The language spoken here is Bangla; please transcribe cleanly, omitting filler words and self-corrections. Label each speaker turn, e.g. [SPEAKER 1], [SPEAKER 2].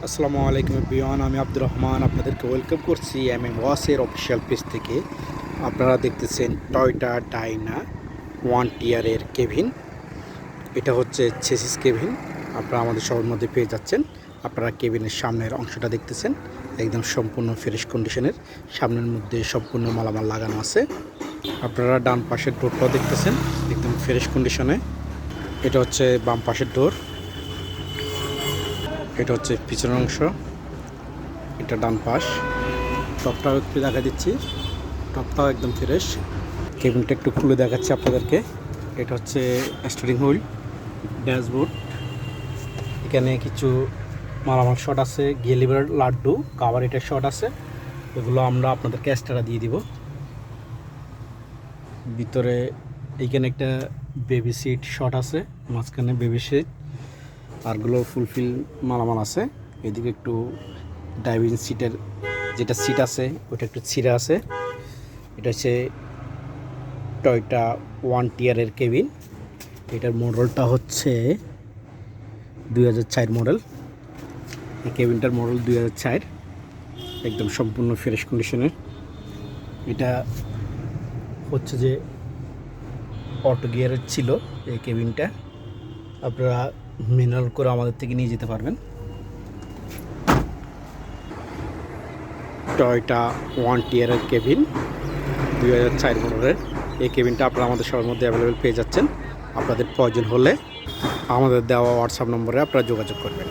[SPEAKER 1] আসসালামু আলাইকুম এভরিওয়ান, আমি আব্দুর রহমান আপনাদেরকে ওয়েলকাম করছি ওয়াসের অফিসিয়াল পেজ থেকে। আপনারা দেখতেছেন টয়োটা ডাইনা 1 টিয়ারের কেবিন। এটা হচ্ছে চেসিস কেবিন। আপনারা আমাদের সবার মধ্যে পেয়ে যাচ্ছেন। আপনারা কেবিনের সামনের অংশটা দেখতেছেন, একদম সম্পূর্ণ ফ্রেশ কন্ডিশনের। সামনের মধ্যে সম্পূর্ণ মালামাল লাগানো আছে। আপনারা ডান পাশের ডোরটাও দেখতেছেন, একদম ফ্রেশ কন্ডিশনে। এটা হচ্ছে বাম পাশের ডোর, এটা হচ্ছে পিছনের অংশ, এটা ডান পাশ। টপটাও একটু দেখা দিচ্ছি, টপটাও একদম ফ্রেশ। কেবিনটা একটু খুলে দেখাচ্ছি আপনাদেরকে। এটা হচ্ছে স্টিয়ারিং হুইল, ড্যাশবোর্ড। এখানে কিছু মালামাল শট আছে, গিয়ার লিভার, লাড্ডু, কাভার, এটা শট আছে। এগুলো আমরা আপনাদেরকে এক্সট্রা দিয়ে দিব। ভিতরে এইখানে একটা বেবি সিট শট আছে, মাঝখানে বেবি সিট, আরগুলো ফুলফিল মালামাল আছে। এদিকে একটু ড্রাইভিং সিটের যেটা সিট আছে ওটা একটু ছিঁড়া আছে। এটা হচ্ছে টয়োটা 1 টিয়ারের কেবিন। এটার মডেলটা হচ্ছে 2004 মডেল। এই কেবিনটার মডেল 2004, একদম সম্পূর্ণ ফ্রেশ কন্ডিশনের। এটা হচ্ছে যে অটো গিয়ারের ছিল এই কেবিনটা। আপনারা ম্যানুয়াল করে আমাদের থেকে নিয়ে যেতে পারবেন। টয়োটা 1 টিয়ারের কেবিন 2004 মডেলের এই কেবিনটা আপনারা আমাদের সবার মধ্যে অ্যাভেলেবেল পেয়ে যাচ্ছেন। আপনাদের প্রয়োজন হলে আমাদের দেওয়া হোয়াটসঅ্যাপ নম্বরে আপনারা যোগাযোগ করবেন।